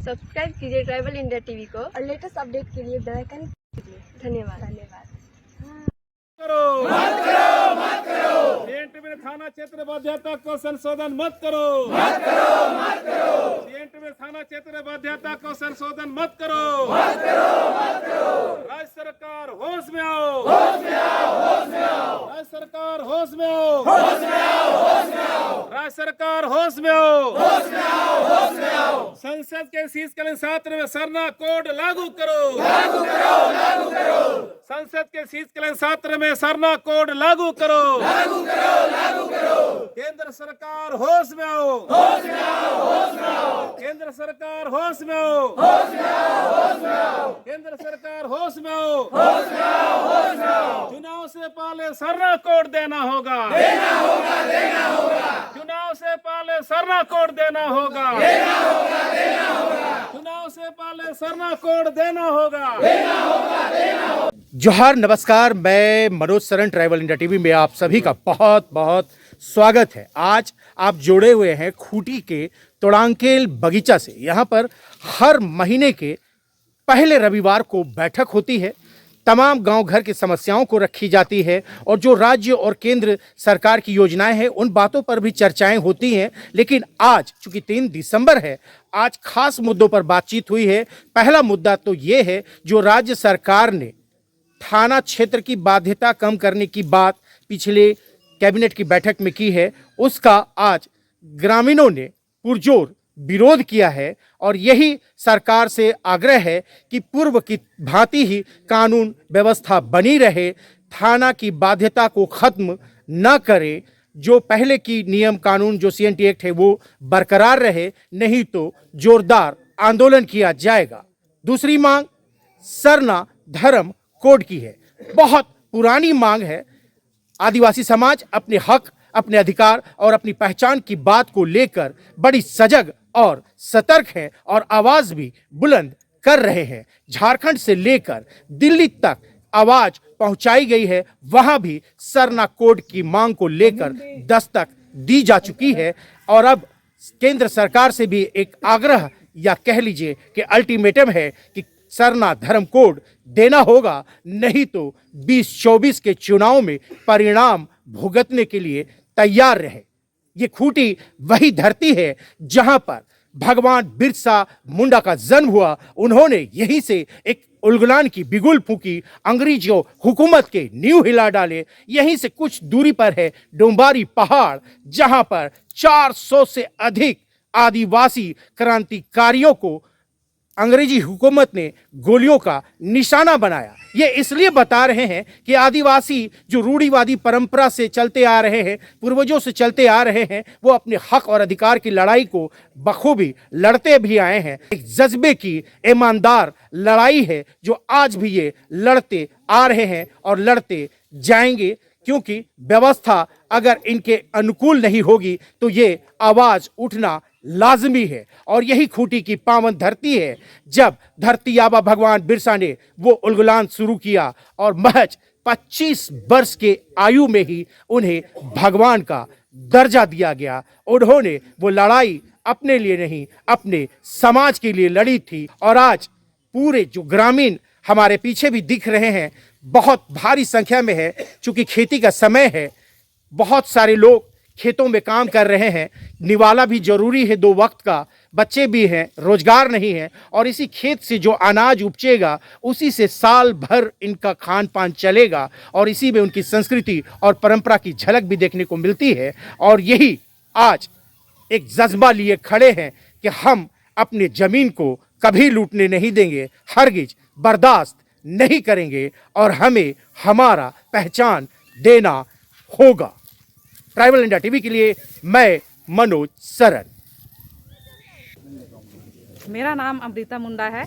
Subscribe कीजिए tribal India TV को और लेटेस्ट अपडेट के लिए बेल आइकन धन्यवाद। मत करो। सीएनटी में थाना क्षेत्र बाध्यता को संशोधन मत करो। सीएनटी में थाना क्षेत्र बाध्यता को संशोधन मत करो। राज्य सरकार होश में आओ। राज्य सरकार होश में आओ। राज्य सरकार होश में आओ। संसद के शीतकालीन सत्र में सरना कोड लागू करो। संसद के शीतकालीन सत्र में सरना कोड लागू करो। केंद्र सरकार होश में आओ। केंद्र सरकार होश में आओ। केंद्र सरकार होश में आओ। चुनाव से पहले सरना कोड देना होगा। चुनाव से पहले सरना कोड देना होगा। चुनाव से पहले सरना कोड देना होगा। जोहार, नमस्कार। मैं Manoj Saran, tribal India TV में आप सभी का बहुत बहुत स्वागत है। आज आप जुड़े हुए हैं खूंटी के तोड़ांकेल बगीचा से। यहाँ पर हर महीने के पहले रविवार को बैठक होती है। तमाम गांव घर की समस्याओं को रखी जाती है और जो राज्य और केंद्र सरकार की योजनाएं हैं उन बातों पर भी चर्चाएं होती हैं। लेकिन आज चूंकि 3 दिसंबर है, आज खास मुद्दों पर बातचीत हुई है। पहला मुद्दा तो ये है जो राज्य सरकार ने थाना क्षेत्र की बाध्यता कम करने की बात पिछले कैबिनेट की बैठक में की है, उसका आज ग्रामीणों ने पुरजोर विरोध किया है। और यही सरकार से आग्रह है कि पूर्व की भांति ही कानून व्यवस्था बनी रहे, थाना की बाध्यता को खत्म न करे, जो पहले की नियम कानून जो सीएनटी एक्ट है वो बरकरार रहे, नहीं तो जोरदार आंदोलन किया जाएगा। दूसरी मांग सरना धर्म कोड की है। बहुत पुरानी मांग है। आदिवासी समाज अपने हक, अपने अधिकार और अपनी पहचान की बात को लेकर बड़ी सजग और सतर्क है और आवाज भी बुलंद कर रहे हैं। झारखंड से लेकर दिल्ली तक आवाज पहुंचाई गई है, वहां भी सरना कोड की मांग को लेकर दस्तक दी जा चुकी है। और अब केंद्र सरकार से भी एक आग्रह या कह लीजिए कि अल्टीमेटम है कि सरना धर्म कोड देना होगा, नहीं तो 2024 के चुनाव में परिणाम भुगतने के लिए तैयार रहे। ये खूंटी वही धरती है जहां पर भगवान बिरसा मुंडा का जन्म हुआ। उन्होंने यहीं से एक उलगुलान की बिगुल फूंकी, अंग्रेजों हुकूमत के नींव हिला डाले। यहीं से कुछ दूरी पर है डोंबारी पहाड़, जहां पर 400 से अधिक आदिवासी क्रांतिकारियों को अंग्रेजी हुकूमत ने गोलियों का निशाना बनाया। ये इसलिए बता रहे हैं कि आदिवासी जो रूढ़िवादी परंपरा से चलते आ रहे हैं, पूर्वजों से चलते आ रहे हैं, वो अपने हक और अधिकार की लड़ाई को बखूबी लड़ते भी आए हैं। एक जज्बे की ईमानदार लड़ाई है जो आज भी ये लड़ते आ रहे हैं और लड़ते जाएंगे, क्योंकि व्यवस्था अगर इनके अनुकूल नहीं होगी तो ये आवाज उठना लाजमी है। और यही खूंटी की पावन धरती है जब धरती आबा भगवान बिरसा ने वो उलगुलान शुरू किया और महज 25 वर्ष के आयु में ही उन्हें भगवान का दर्जा दिया गया। उन्होंने वो लड़ाई अपने लिए नहीं, अपने समाज के लिए लड़ी थी। और आज पूरे जो ग्रामीण हमारे पीछे भी दिख रहे हैं, बहुत भारी संख्या में है। चूंकि खेती का समय है, बहुत सारे लोग खेतों में काम कर रहे हैं। निवाला भी जरूरी है 2 वक्त का, बच्चे भी हैं, रोजगार नहीं है। और इसी खेत से जो अनाज उपजेगा उसी से साल भर इनका खान पान चलेगा और इसी में उनकी संस्कृति और परंपरा की झलक भी देखने को मिलती है। और यही आज एक जज्बा लिए खड़े हैं कि हम अपने जमीन को कभी लूटने नहीं देंगे, हरगिज बर्दाश्त नहीं करेंगे और हमें हमारा पहचान देना होगा। ट्राइबल इंडिया टीवी के लिए मैं मनोज सरन। मेरा नाम अमृता मुंडा है।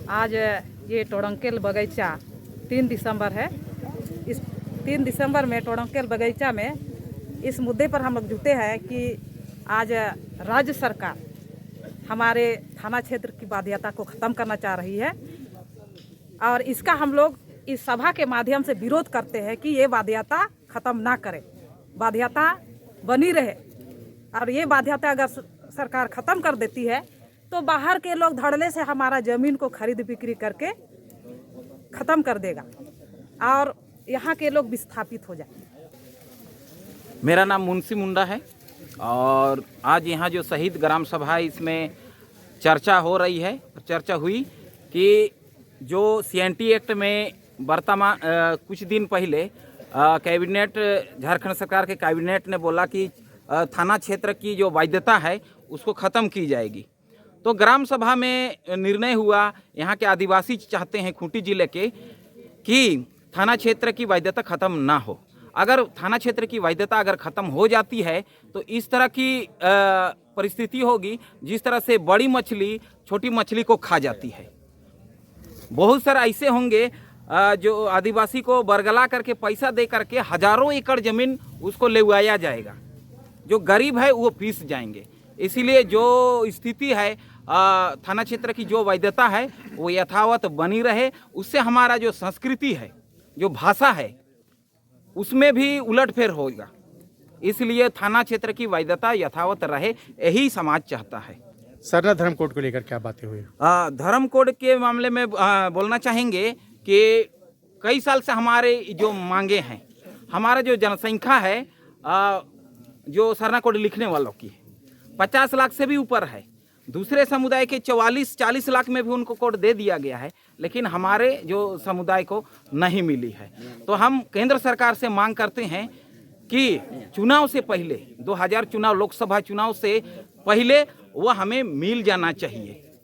आज ये तोड़ंकेल बगीचा 3 दिसंबर है। इस 3 दिसंबर में तोड़ंकेल बगीचा में इस मुद्दे पर हम लोग जुटे हैं कि आज राज्य सरकार हमारे थाना क्षेत्र की बाध्यता को ख़त्म करना चाह रही है और इसका हम लोग इस सभा के माध्यम से विरोध करते हैं कि ये बाध्यता ख़त्म ना करे, बाध्यता बनी रहे। और ये बाध्यता अगर सरकार ख़त्म कर देती है तो बाहर के लोग धड़ल्ले से हमारा ज़मीन को खरीद बिक्री करके ख़त्म कर देगा और यहाँ के लोग विस्थापित हो जाएंगे। मेरा नाम मुंशी मुंडा है और आज यहाँ जो शहीद ग्राम सभा है इसमें चर्चा हो रही है। चर्चा हुई कि जो CNT एक्ट में वर्तमान कुछ दिन पहले कैबिनेट, झारखंड सरकार के कैबिनेट ने बोला कि थाना क्षेत्र की जो वैधता है उसको ख़त्म की जाएगी। तो ग्राम सभा में निर्णय हुआ, यहाँ के आदिवासी चाहते हैं खूंटी जिले के कि थाना क्षेत्र की वैधता ख़त्म ना हो। अगर थाना क्षेत्र की वैधता अगर ख़त्म हो जाती है तो इस तरह की परिस्थिति होगी जिस तरह से बड़ी मछली छोटी मछली को खा जाती है। बहुत सारे ऐसे होंगे जो आदिवासी को बरगला करके पैसा दे करके हजारों एकड़ ज़मीन उसको लेवाया जाएगा। जो गरीब है वो पीस जाएंगे। इसीलिए जो स्थिति है थाना क्षेत्र की जो वैधता है वो यथावत बनी रहे। उससे हमारा जो संस्कृति है, जो भाषा है, उसमें भी उलटफेर होगा। इसलिए थाना क्षेत्र की वैधता यथावत रहे, यही समाज चाहता है। सरना धर्म कोड को लेकर क्या बातें हुई? धर्म कोड के मामले में बोलना चाहेंगे कि कई साल से हमारे जो मांगे हैं, हमारा जो जनसंख्या है जो सरना कोड लिखने वालों की 50 लाख से भी ऊपर है। दूसरे समुदाय के 44-40 लाख में भी उनको कोड दे दिया गया है, लेकिन हमारे जो समुदाय को नहीं मिली है। तो हम केंद्र सरकार से मांग करते हैं कि चुनाव से पहले 2000 चुनाव, लोकसभा चुनाव से पहले वह हमें मिल जाना चाहिए।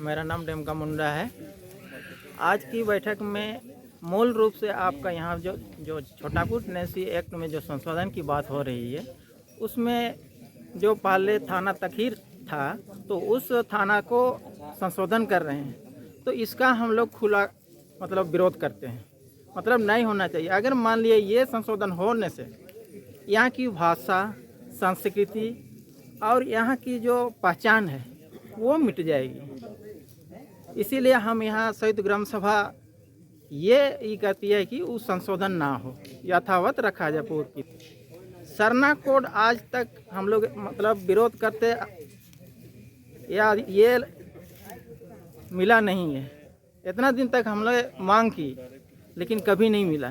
मेरा नाम डेमका मुंडा है। आज की बैठक में मूल रूप से आपका यहाँ जो छोटापुर नेसी एक्ट में जो संशोधन की बात हो रही है, उसमें जो पहले थाना तखीर था तो उस थाना को संशोधन कर रहे हैं। तो इसका हम लोग खुला मतलब विरोध करते हैं। मतलब नहीं होना चाहिए। अगर मान लिए ये संशोधन होने से यहाँ की भाषा, संस्कृति और यहाँ की जो पहचान है वो मिट जाएगी। इसीलिए हम यहाँ संयुक्त ग्राम सभा ये कहती है कि वो संशोधन ना हो, यथावत रखा जाए पूर्व की। सरना कोड आज तक हम लोग मतलब विरोध करते या ये मिला नहीं है। इतना दिन तक हम लोग मांग की लेकिन कभी नहीं मिला।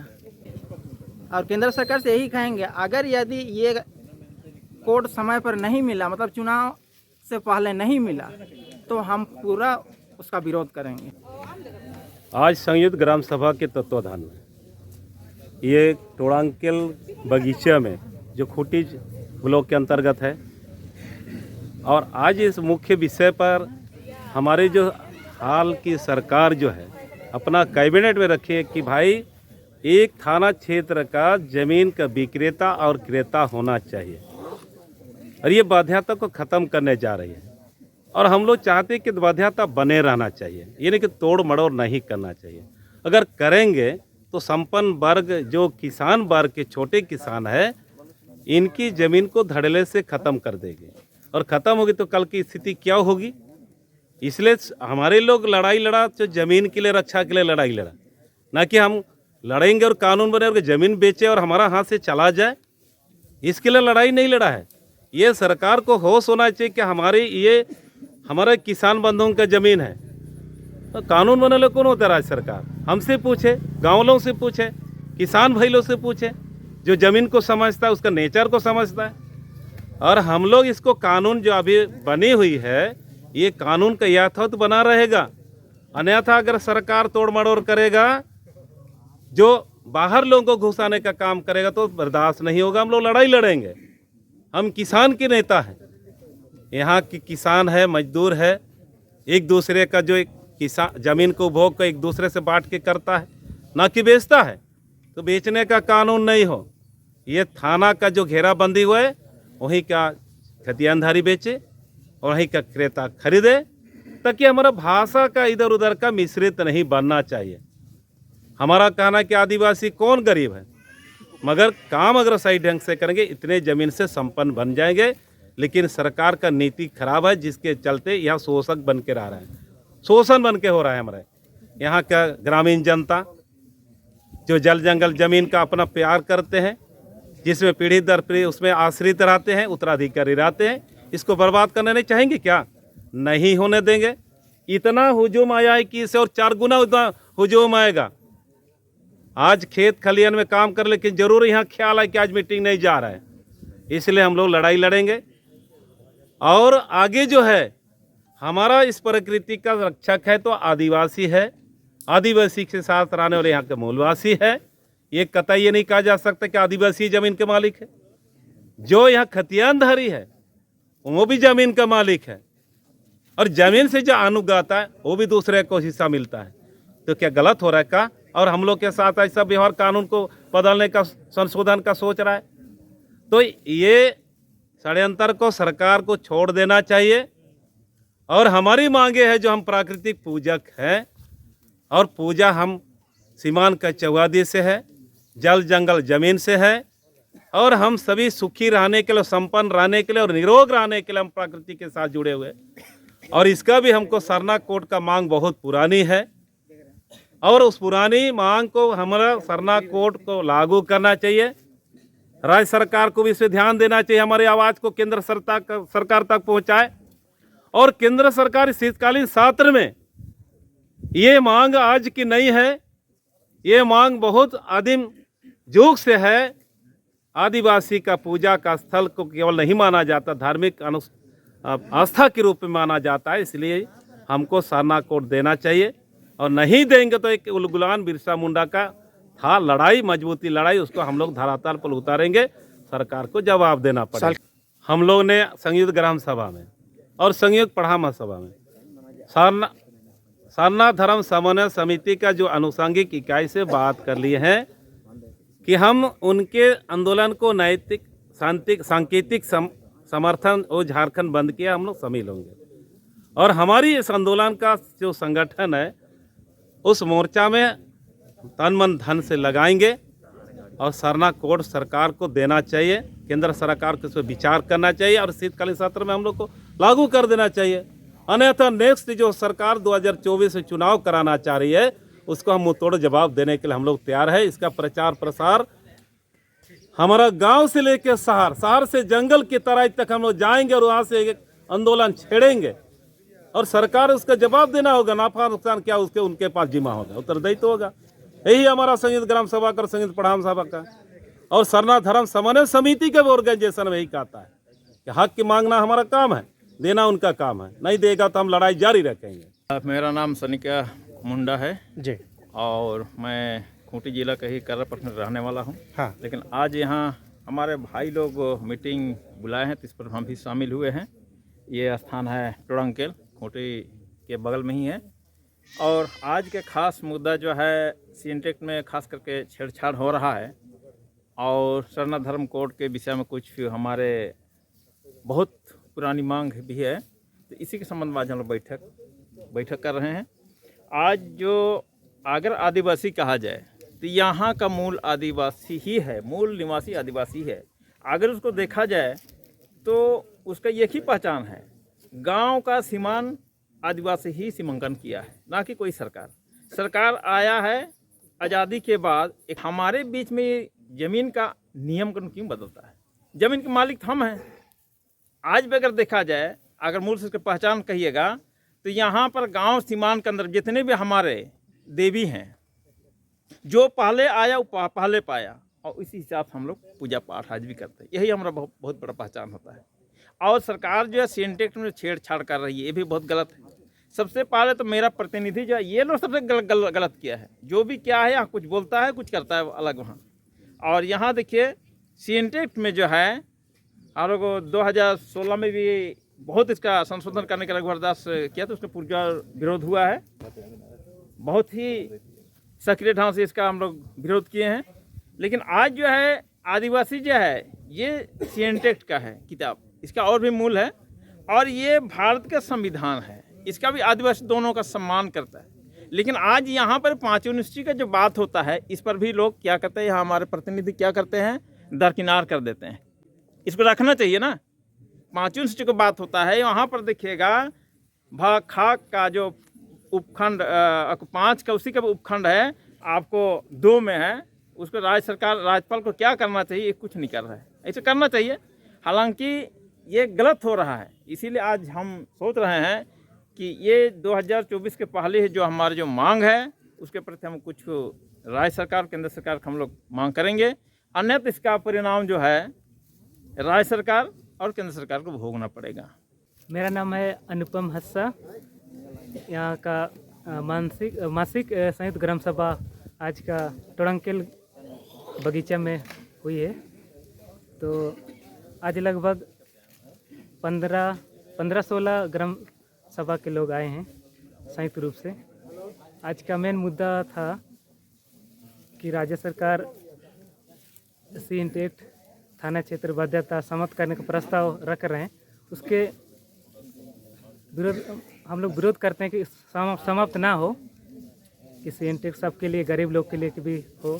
और केंद्र सरकार से यही कहेंगे, अगर यदि ये कोड समय पर नहीं मिला, मतलब चुनाव से पहले नहीं मिला, तो हम पूरा उसका विरोध करेंगे। आज संयुक्त ग्राम सभा के तत्वाधान में ये टोड़ांकेल बगीचा में जो खूंटी ब्लॉक के अंतर्गत है, और आज इस मुख्य विषय पर हमारे जो हाल की सरकार जो है अपना कैबिनेट में रखी है कि भाई एक थाना क्षेत्र का जमीन का विक्रेता और क्रेता होना चाहिए, और ये बाध्यता को ख़त्म करने जा रही है। और हम लोग चाहते हैं कि बाध्यता बने रहना चाहिए, ये नहीं कि तोड़ मड़ोड़ नहीं करना चाहिए। अगर करेंगे तो संपन्न वर्ग जो किसान वर्ग के छोटे किसान है, इनकी ज़मीन को धड़ल्ले से ख़त्म कर देंगे, और ख़त्म होगी तो कल की स्थिति क्या होगी। इसलिए हमारे लोग लड़ाई लड़ा तो ज़मीन के लिए, रक्षा के लिए लड़ाई लड़ा, ना कि हम लड़ेंगे और कानून बने और ज़मीन बेचे और हमारा हाथ से चला जाए। इसके लिए लड़ाई नहीं लड़ा है। ये सरकार को होश होना चाहिए कि हमारे किसान बंधुओं का ज़मीन है, तो कानून बनने कौन होता है? राज्य सरकार हमसे पूछे, गाँव वालों से पूछे, किसान भाई लोग से पूछे, जो ज़मीन को समझता है, उसका नेचर को समझता है। और हम लोग इसको कानून जो अभी बनी हुई है, ये कानून का यथावत बना रहेगा। अन्यथा अगर सरकार तोड़ मड़ोड़ करेगा, जो बाहर लोगों को घुसाने का काम करेगा, तो बर्दाश्त नहीं होगा। हम लोग लड़ाई लड़ेंगे। हम किसान के नेता हैं, यहाँ की किसान है, मजदूर है, एक दूसरे का जो एक किसान ज़मीन को उपभोग को एक दूसरे से बांट के करता है, ना कि बेचता है। तो बेचने का कानून नहीं हो। ये थाना का जो घेराबंदी हुआ है, वहीं का खतियानधारी बेचे और वहीं का क्रेता खरीदे, ताकि हमारा भाषा का इधर उधर का मिश्रित नहीं बनना चाहिए। हमारा कहना कि आदिवासी कौन गरीब है, मगर काम अगर सही ढंग से करेंगे इतने ज़मीन से संपन्न बन जाएंगे। लेकिन सरकार का नीति खराब है, जिसके चलते यहाँ शोषक बन के रह रहे हैं, शोषण बन के हो रहा है। हमारे यहाँ का ग्रामीण जनता जो जल जंगल ज़मीन का अपना प्यार करते हैं, जिसमें पीढ़ी दर पीढ़ी उसमें आश्रित रहते हैं, उत्तराधिकारी रहते हैं, इसको बर्बाद करना नहीं चाहेंगे क्या? नहीं होने देंगे। इतना हुजूम आया है कि इससे और 4 गुना हुजूम आएगा। आज खेत खलियान में काम कर, लेकिन जरूर यहाँ ख्याल है कि आज मीटिंग नहीं जा रहा है, इसलिए हम लोग लड़ाई लड़ेंगे। और आगे जो है हमारा इस प्रकृति का रक्षक है तो आदिवासी है, आदिवासी के साथ रहने वाले यहाँ के मूलवासी है। ये कतई ये नहीं कहा जा सकता कि आदिवासी जमीन के मालिक है। जो यहाँ खतियानधारी है वो भी जमीन का मालिक है, और जमीन से जो अनुगाता है वो भी दूसरे को हिस्सा मिलता है। तो क्या गलत हो रहा है का? और हम लोग के साथ ऐसा व्यवहार कानून को बदलने का, संशोधन का सोच रहा है। तो ये षड्यंत्र को सरकार को छोड़ देना चाहिए। और हमारी मांगे है, जो हम प्राकृतिक पूजक हैं और पूजा हम सीमान का चौवादी से है, जल जंगल जमीन से है, और हम सभी सुखी रहने के लिए, संपन्न रहने के लिए और निरोग रहने के लिए हम प्रकृति के साथ जुड़े हुए। और इसका भी हमको सरना कोड का मांग बहुत पुरानी है, और उस पुरानी मांग को हमारा सरना कोड को लागू करना चाहिए। राज्य सरकार को भी इस पर ध्यान देना चाहिए, हमारी आवाज़ को केंद्र सरकार तक पहुंचाए। और केंद्र सरकार शीतकालीन सत्र में ये मांग आज की नहीं है, ये मांग बहुत आदिम युग से है। आदिवासी का पूजा का स्थल को केवल नहीं माना जाता, धार्मिक आस्था के रूप में माना जाता है। इसलिए हमको सरना कोड देना चाहिए, और नहीं देंगे तो एक गुलाम बिरसा मुंडा का था लड़ाई, मजबूती लड़ाई, उसको हम लोग धरातल पर उतारेंगे। सरकार को जवाब देना पड़ेगा। हम लोग ने संयुक्त ग्राम सभा में और संयुक्त पढ़ामा सभा में सरना धर्म समन्वय समिति का जो अनुषंगिक इकाई से बात कर लिए हैं कि हम उनके आंदोलन को नैतिक सांकेतिक समर्थन और झारखंड बंद किया हम लोग शामिल होंगे। और हमारी इस आंदोलन का जो संगठन है उस मोर्चा में तन मन धन से लगाएंगे, और सरना कोड सरकार को देना चाहिए, केंद्र सरकार को इस पर विचार करना चाहिए, और शीतकालीन सत्र में हम लोग को लागू कर देना चाहिए। अन्यथा नेक्स्ट जो सरकार 2024 से चुनाव कराना चाह रही है उसको हम मुंहतोड़ जवाब देने के लिए हम लोग तैयार है। इसका प्रचार प्रसार हमारा गांव से लेकर शहर, शहर से जंगल की तरह तक हम लोग जाएंगे, और वहाँ से एक आंदोलन छेड़ेंगे, और सरकार उसका जवाब देना होगा। नाफा नुकसान क्या उसके उनके पास जिम्मा होगा, उत्तरदायित्व होगा। यही हमारा संयुक्त ग्राम सभा का, संयुक्त पढ़ाम सभा का और सरना धर्म समन्वय समिति के ऑर्गेनाइजेशन में यही कहता है कि हक की मांगना हमारा काम है, देना उनका काम है। नहीं देगा तो हम लड़ाई जारी रखेंगे। मेरा नाम सनिका मुंडा है जी, और मैं खूंटी जिला का ही कर्रा पटना रहने वाला हूँ। हाँ। लेकिन आज यहाँ हमारे भाई लोग मीटिंग बुलाए हैं, तो इस पर हम भी शामिल हुए हैं। ये स्थान है टोड़ंकेल, खूंटी के बगल में ही है। और आज के खास मुद्दा जो है सीएनटेक में खास करके छेड़छाड़ हो रहा है, और सरना धर्म कोड के विषय में कुछ हमारे बहुत पुरानी मांग भी है। तो इसी के संबंध में आज हम लोग बैठक कर रहे हैं। आज जो अगर आदिवासी कहा जाए तो यहाँ का मूल आदिवासी ही है, मूल निवासी आदिवासी है। अगर उसको देखा जाए तो उसका एक ही पहचान है, गांव का सीमांकन आदिवासी ही सीमांकन किया है, ना कि कोई सरकार। सरकार आया है आज़ादी के बाद, एक हमारे बीच में ज़मीन का नियम क्यों बदलता है? ज़मीन के मालिक हम हैं। आज भी अगर देखा जाए, अगर मूल से उसकी पहचान कहिएगा तो यहाँ पर गांव सीमांत के अंदर जितने भी हमारे देवी हैं, जो पहले आया वो पहले पाया, और इसी हिसाब से हम लोग पूजा पाठ आज भी करते हैं। यही हमारा बहुत बड़ा पहचान होता है। और सरकार जो है सीएनटेक में छेड़छाड़ कर रही है, ये भी बहुत गलत है। सबसे पहले तो मेरा प्रतिनिधि जो है, ये लोग सबसे गलत किया है। जो भी क्या है, यहाँ कुछ बोलता है, कुछ करता है अलग वहाँ। और यहाँ देखिए सीएनटेक में जो है हम लोग 2016 में भी बहुत इसका संशोधन करने का जबरदस्त किया, तो उसका पूरा विरोध हुआ है। बहुत ही सक्रिय ढंग से इसका हम लोग विरोध किए हैं। लेकिन आज जो है आदिवासी जो है, ये सीएनटेक का है किताब, इसका और भी मूल है, और ये भारत का संविधान है, इसका भी आदिवासी दोनों का सम्मान करता है। लेकिन आज यहाँ पर 5 यूनिवर्सिटी का जो बात होता है, इस पर भी लोग क्या करते हैं, यहाँ हमारे प्रतिनिधि क्या करते हैं, दरकिनार कर देते हैं। इसको रखना चाहिए ना। 5 यूनिवर्सिटी की बात होता है, वहाँ पर देखिएगा भाखाक का जो उपखंड 5 का उसी का उपखंड है, आपको 2 में है। उसको राज्य सरकार, राज्यपाल को क्या करना चाहिए, ये कुछ नहीं कर रहा है। ऐसे करना चाहिए। हालांकि ये गलत हो रहा है। इसीलिए आज हम सोच रहे हैं कि ये 2024 के पहले जो हमारी जो मांग है उसके प्रति हम कुछ राज्य सरकार केंद्र सरकार को हम लोग मांग करेंगे, अन्यथा इसका परिणाम जो है राज्य सरकार और केंद्र सरकार को भोगना पड़ेगा। मेरा नाम है अनुपम हस्सा। यहाँ का मासिक संयुक्त ग्राम सभा आज का टोड़ंकेल बगीचा में हुई है। तो आज लगभग 15-16 ग्राम सभा के लोग आए हैं संयुक्त रूप से। आज का मेन मुद्दा था कि राज्य सरकार C-Intect थाना क्षेत्र बाध्यता समाप्त करने का प्रस्ताव रख रहे हैं। उसके विरोध हम लोग विरोध करते हैं कि समाप्त ना हो, कि C-Intect सबके लिए, गरीब लोग के लिए भी हो।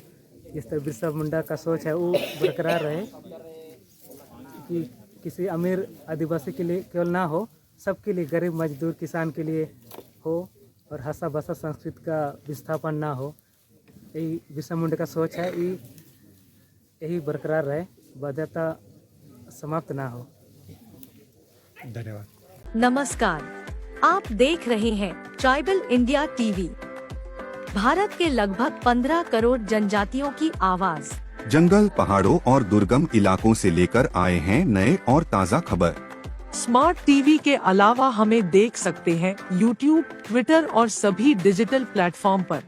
जिस तरह बिरसा मुंडा का सोच है वो बरकरार रहे, कि किसी अमीर आदिवासी के लिए केवल ना हो, सबके लिए, गरीब मजदूर किसान के लिए हो, और हंसा बसा संस्कृति का विस्थापन ना हो। यही बिरसा मुंडा का सोच है, यही बरकरार रहे, बाध्यता समाप्त ना हो। धन्यवाद। नमस्कार, आप देख रहे हैं ट्राइबल इंडिया टीवी। भारत के लगभग 15 करोड़ जनजातियों की आवाज जंगल, पहाड़ों और दुर्गम इलाकों से लेकर आए हैं नए और ताज़ा खबर। स्मार्ट टीवी के अलावा हमें देख सकते हैं YouTube, ट्विटर और सभी डिजिटल प्लेटफॉर्म पर।